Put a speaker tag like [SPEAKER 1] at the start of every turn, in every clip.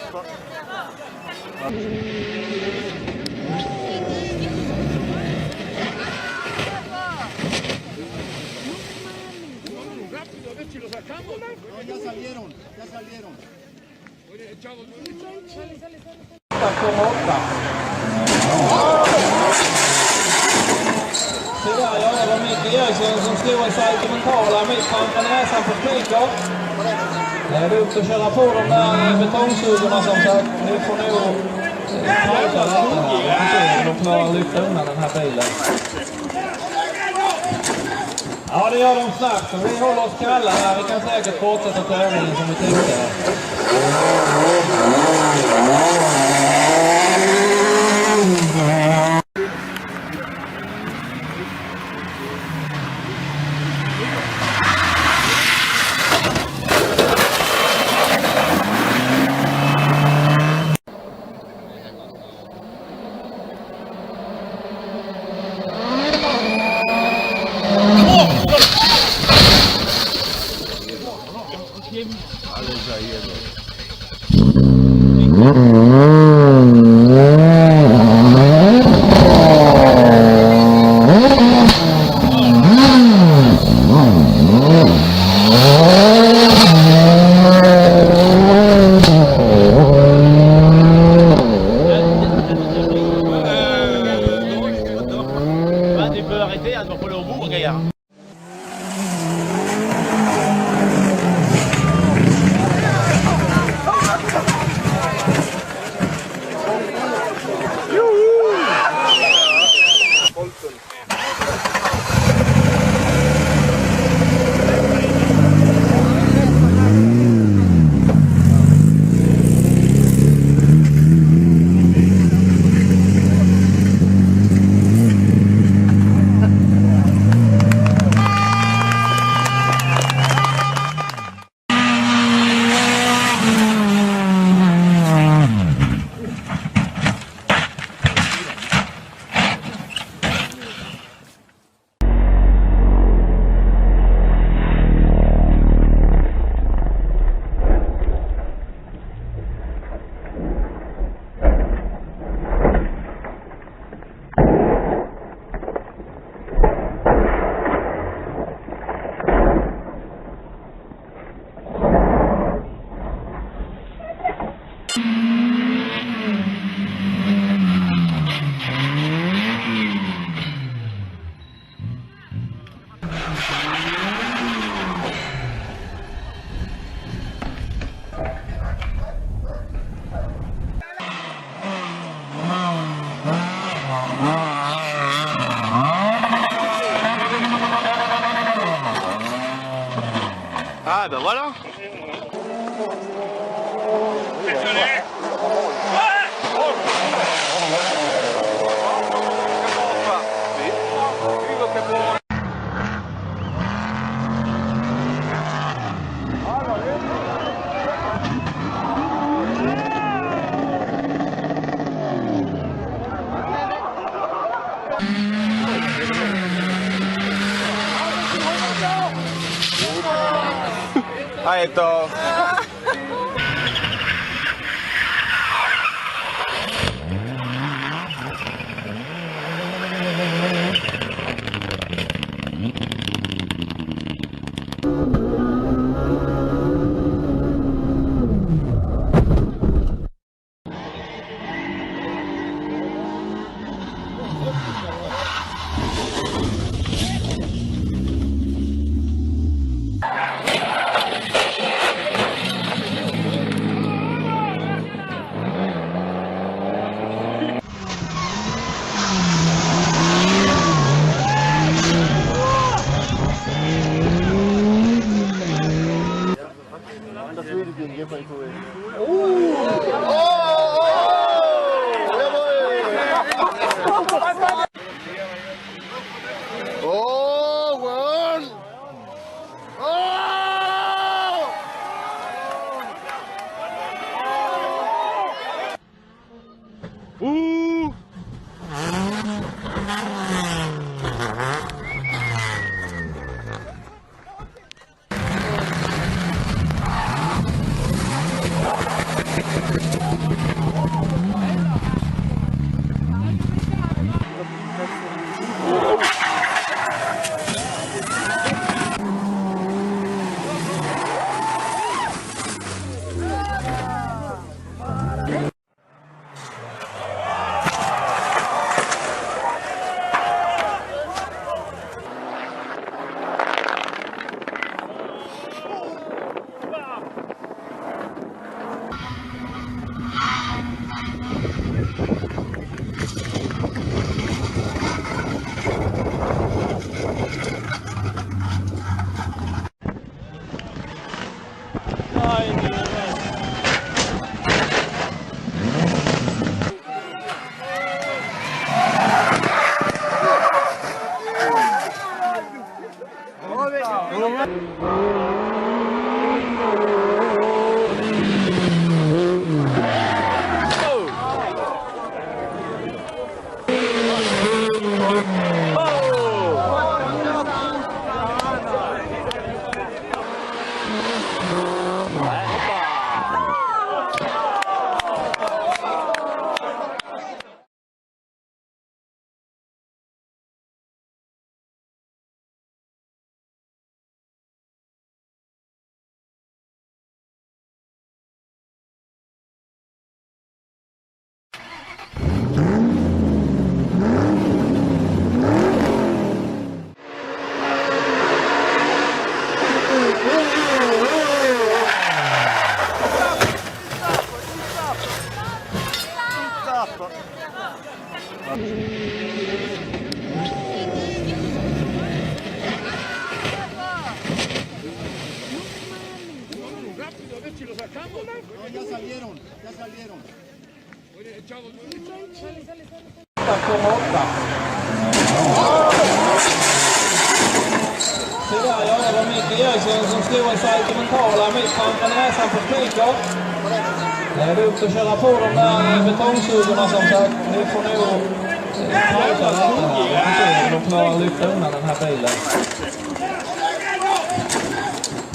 [SPEAKER 1] tappa. Ya salieron, ya salieron.
[SPEAKER 2] Se där, ja, det var Micke Jönsson som stod i sentimentala mittfronten näsan på Spikar. Det är dumt att köra på de där betongsugarna som sagt. Ni får nog pausa detta här. De klarar att lyfta undan den här bilen. Ja, det gör de snabbt. Vi håller oss kalla här. Vi kan säkert fortsätta tävlingen som vi tänkte här.
[SPEAKER 3] Ah ben voilà. Hej to.
[SPEAKER 1] No, ya salieron, ya salieron.
[SPEAKER 2] Tyvärr, ja, det var Micke Eriksson som slog en sentimentala mitt framför näsan på Spiker. Det är dumt att köra på de där betongsugarna som sagt. Ni får nog pausa detta här. De klarar att lyfta undan den här bilen.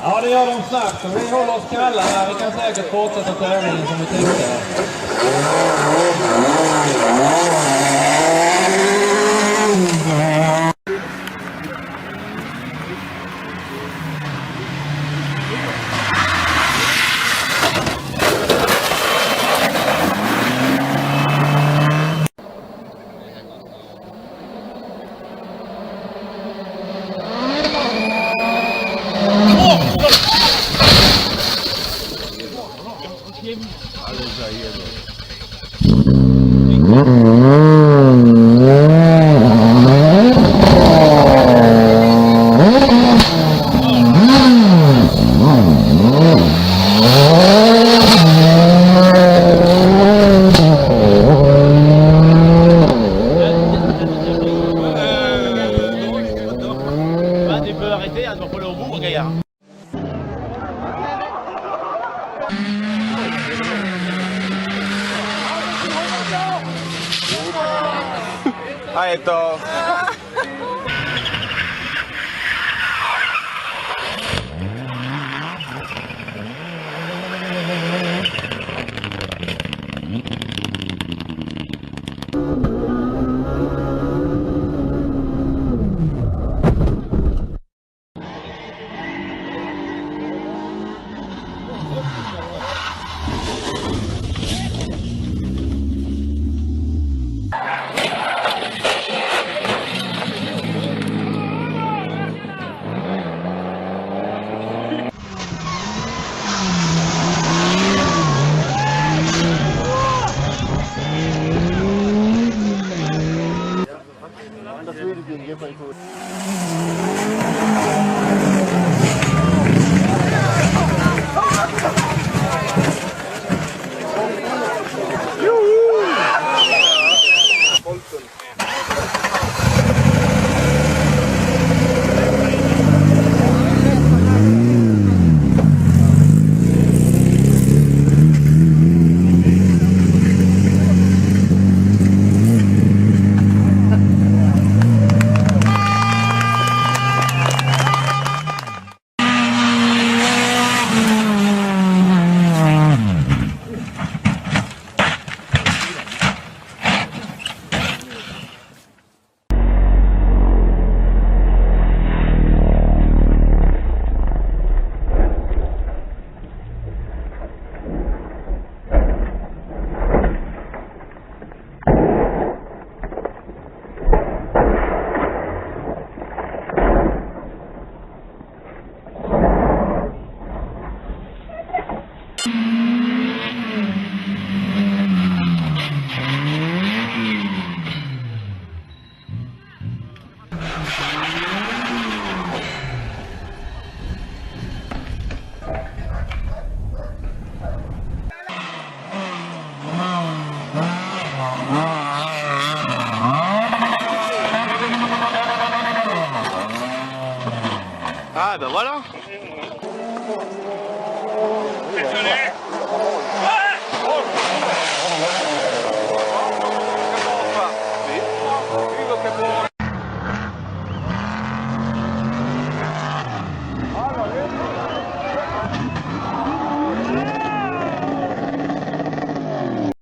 [SPEAKER 2] Ja, det gör de snabbt. Vi håller oss kalla här. Vi kan säkert fortsätta tävlingen som vi tänkte.
[SPEAKER 3] Tu peux arrêter, elle doit pas aller au bout, regarde. Ahí está. Ah, ben voilà.
[SPEAKER 4] Désolé.